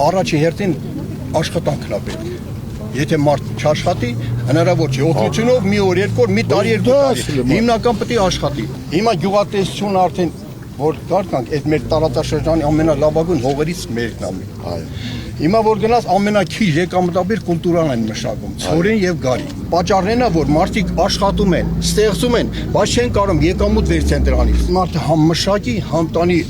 Առաջի հերթին աշխատանքն է պետք։ Եթե մարդ չաշխատի, հնարավոր չէ օգնությունով մի օր, երկու օր, մի տարի, երկու տարի։ Հիմնական պետք է աշխատի։ Հիմա գյուղատնտեսությունը արդեն որ կարկանք այդ մեր տարածաշրջանի ամենալավագույն հողերից մեկն է։ Հիմա որ գնաց ամենաքիչ եկամտաբեր կուլտուրան են մշակում, ցորեն եւ գարի։ Պատճառն է որ մարդիկ աշխատում են, ստեղծում են, բայց չեն կարող եկամուտ վերցնել դրանից։ Մարդը համ մշակի, համ տանի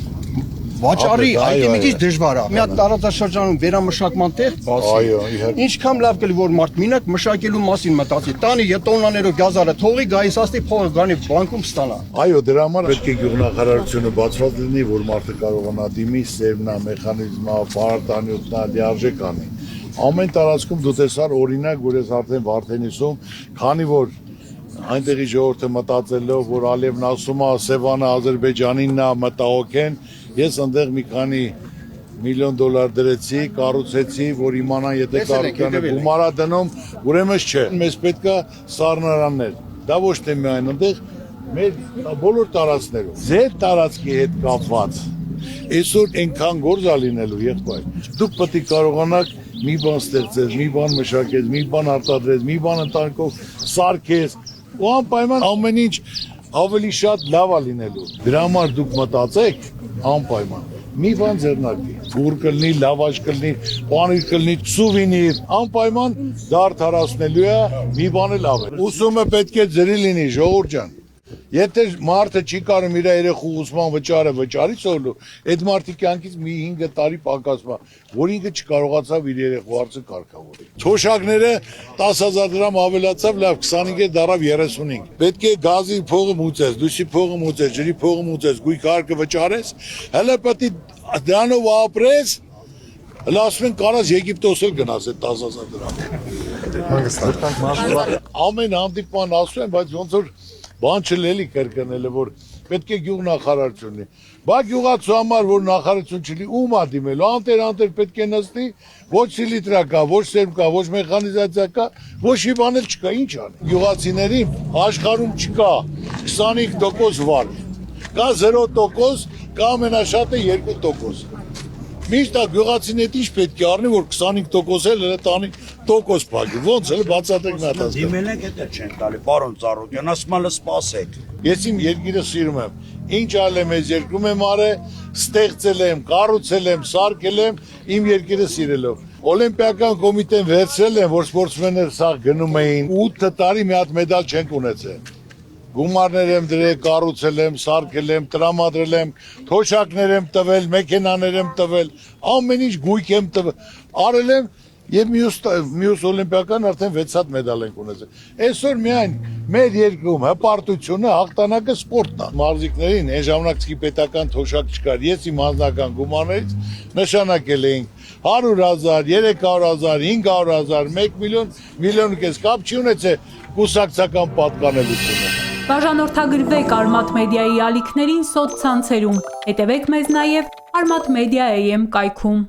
վաճառի, այդ մի քիչ դժվար է։ Մի հատ տարածաշրջանում վերամշակման տեղ բացի։ Ինչքան լավ կլինի որ մարդ մինակ մշակելու մասին մտածի։ Տանի տոննաներով գազարը թողի, գայսաստի փողը գանի բանկում ստանա։ Այո, դրա համար պետք է գյուղնախարարությունը բացված լինի, որ մարդը կարողանա դիմի, սերմնա, մեխանիզմա, պարարտանյութնա, դիարժեք անի։ Ամեն տարածքում դու տեսար օրինակ, որ ես արդեն Վարդենիսում, քանի որ այնտեղի ժողովուրդը մտածելով, որ Ալիևն ասում է Սևանը Ադրբեջանինն է, մտահոգ են, ես այնտեղ մի քանի միլիոն դոլար դրեցի, կառուցեցի, որ իմանան, եթե կառուցանը գումար է դնում, ուրեմն չէ։ Մեզ պետք է սառնարաններ։ Դա ոչ թե միայն այնտեղ, մեր բոլոր տարածքներում։ Ձեր տարածքի հետ կապված այսօր այնքան գործ է լինելու, եղբայր։ Դուք պետք է կարողանաք մի բան ստեղծես, մի բան մշակես, մի բան արտադրես, մի բան ընտանիքով սարքես, ու անպայման ամեն ինչ ավելի շատ լավ է լինելու։ Դրա համար դուք մտածեք անպայման։ Մի բան ձեռնարկի, փուր կլինի, լավաշ կլինի, պանիր կլինի, սուվինիր, անպայման դա արդարացնելու է, մի բան էլ ավել։ Ուսումը պետք է ձրի լինի, ժողովուրդ ջան։ Եթե մարդը չի կարող իր երեխու ուսման վճարի սովորելու, այդ մարդի կյանքից մի 5 տարի պակասում է, որ ինքը չկարողացավ իր երեխու հարցը կարգավորել։ Թոշակները 10,000 դրամ ավելացավ, լավ 25-ը դարավ 35։ Պետք է գազի փողը մուծես, դուսի փողը մուծես, ջրի փողը մուծես, գույք հարկը վճարես, հələ պետք է դրանով ապրես, հələ ասում են կարած Եգիպտոս էլ գնաս այդ 10,000 դրամ։ Ամեն հանդիպման ասում են, բայց ոնց որ բան չլելի կրկնելը, որ պետք է գյուղնախարարությունն է։ Բա գյուղացու համար, որ նախարարություն չլի, ում է դիմելու, անտեր պետք է նստի, ոչ սիլիտրա կա, ոչ սերմ կա, ոչ մեխանիզացիա կա, ոչ մի բան էլ չկա, ինչ անի։ Գյուղացիներին աշխարհում չկա 25% վարկ, կա 0%, կա ամենաշատը 2%։ Միշտ գյուղացիներդ ինչ պետք է առնի, որ 25% էլ տանի տոկոս փակի, ոնց էլ բացատրեք նա տասը։ Դիմել եք դա չեն տալի, պարոն Ծառուկյան, ասում եմ սպասեք։ Ես իմ երկիրը սիրում եմ, ինչ ալեմ ես երկրում եմ արել, ստեղծել եմ, կառուցել եմ, սարքել եմ, իմ երկիրը սիրելով։ Օլիմպիական կոմիտեն վերցրել եմ, որ սպորտսմենները սաղ գնում էին, 8 տարի մի հատ մեդալ չենք ունեցել։ Գումարներ եմ դրել, կառուցել եմ, սարքել եմ, տրամադրել եմ, թոշակներ եմ տվել, մեքենաներ եմ տվել, ամեն ինչ գույք եմ տվել, արել եմ եւ մյուս օլիմպիական արդեն 6 հատ մեդալ ենք ունեցել։ Այսօր միայն մեր երկրում հպարտությունը, հաղթանակը սպորտն է։ Մարզիկներին այն ժամանակ պետական թոշակ չկար, ես իմ անձնական գումարներից նշանակել էինք 100,000, 300,000, 500,000, 1 միլիոն, միլիոն ու կես կապ չի ունեցել կուսակցական պատկանելությունը։ Բաժանորդագրվեք Արմաթ մեդիայի ալիքներին սոցցանցերում, հետևեք մեզ նաև Armat Media AM կայքում։